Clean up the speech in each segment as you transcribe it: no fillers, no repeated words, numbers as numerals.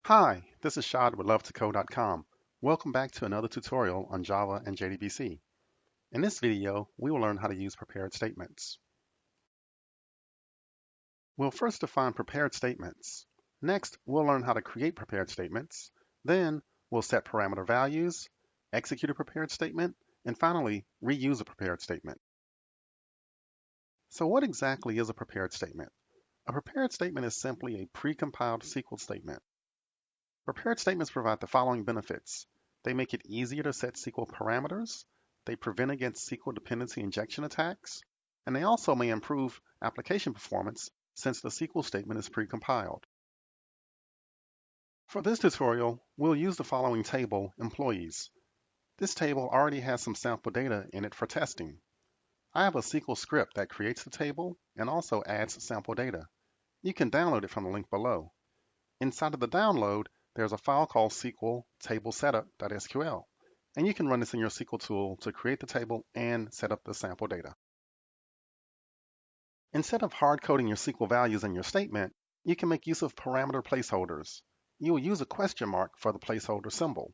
Hi, this is Shad with LoveToCode.com. Welcome back to another tutorial on Java and JDBC. In this video, we will learn how to use prepared statements. We'll first define prepared statements. Next, we'll learn how to create prepared statements. Then, we'll set parameter values, execute a prepared statement, and finally, reuse a prepared statement. So what exactly is a prepared statement? A prepared statement is simply a precompiled SQL statement. Prepared statements provide the following benefits. They make it easier to set SQL parameters, they prevent against SQL dependency injection attacks, and they also may improve application performance since the SQL statement is precompiled. For this tutorial, we'll use the following table, employees. This table already has some sample data in it for testing. I have a SQL script that creates the table and also adds sample data. You can download it from the link below. Inside of the download, there's a file called SQL tablesetup.sql, and you can run this in your SQL tool to create the table and set up the sample data. Instead of hard coding your SQL values in your statement, you can make use of parameter placeholders. You will use a question mark for the placeholder symbol.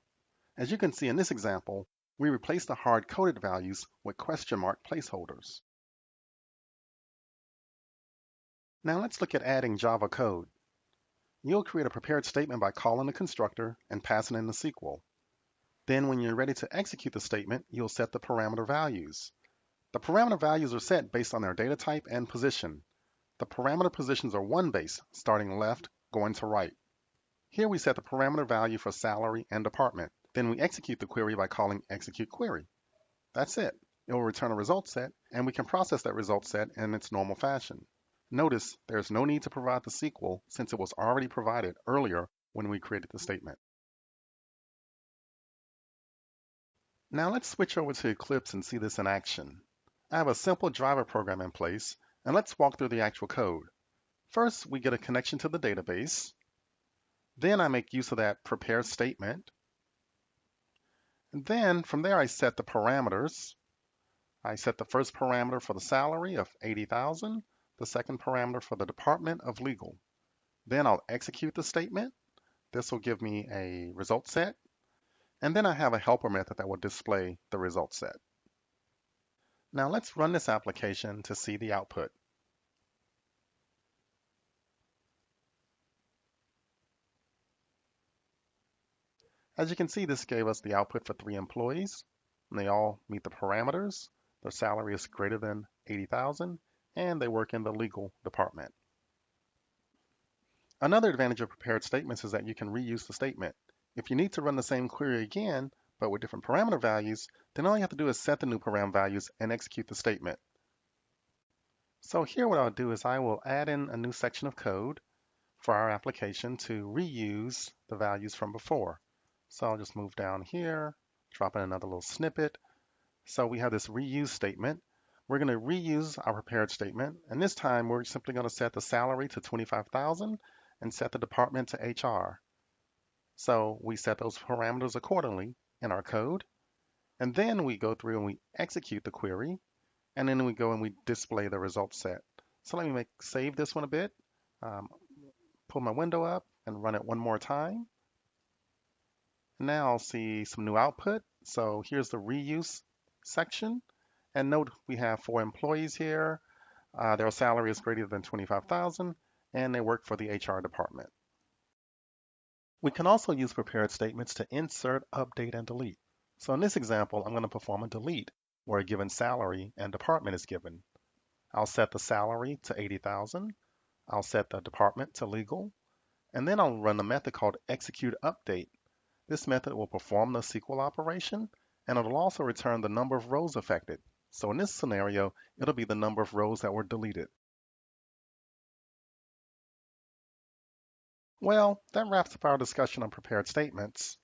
As you can see in this example, we replace the hard coded values with question mark placeholders. Now let's look at adding Java code. You'll create a prepared statement by calling the constructor and passing in the SQL. Then when you're ready to execute the statement, you'll set the parameter values. The parameter values are set based on their data type and position. The parameter positions are one base, starting left, going to right. Here we set the parameter value for salary and department. Then we execute the query by calling execute query. That's it. It will return a result set, and we can process that result set in its normal fashion. Notice there's no need to provide the SQL since it was already provided earlier when we created the statement. Now let's switch over to Eclipse and see this in action. I have a simple driver program in place, and let's walk through the actual code. First, we get a connection to the database. Then I make use of that prepared statement. And then from there I set the parameters. I set the first parameter for the salary of 80,000, the second parameter for the department of legal. Then I'll execute the statement. This will give me a result set. And then I have a helper method that will display the result set. Now let's run this application to see the output. As you can see, this gave us the output for 3 employees, and they all meet the parameters. Their salary is greater than 80,000, and they work in the legal department. Another advantage of prepared statements is that you can reuse the statement. If you need to run the same query again, but with different parameter values, then all you have to do is set the new parameter values and execute the statement. So here what I'll do is I will add in a new section of code for our application to reuse the values from before. So I'll just move down here, drop in another little snippet. So we have this reuse statement. We're going to reuse our prepared statement, and this time we're simply going to set the salary to 25,000 and set the department to HR. So we set those parameters accordingly in our code, and then we go through and we execute the query, and then we go and we display the result set. So let me save this one a bit, pull my window up and run it one more time. Now I'll see some new output. So here's the reuse section, and note we have 4 employees here. Their salary is greater than 25,000, and they work for the HR department. We can also use prepared statements to insert, update, and delete. So in this example, I'm going to perform a delete where a given salary and department is given. I'll set the salary to 80,000. I'll set the department to legal, and then I'll run a method called execute update. This method will perform the SQL operation, and it'll also return the number of rows affected. So in this scenario, it'll be the number of rows that were deleted. Well, that wraps up our discussion on prepared statements.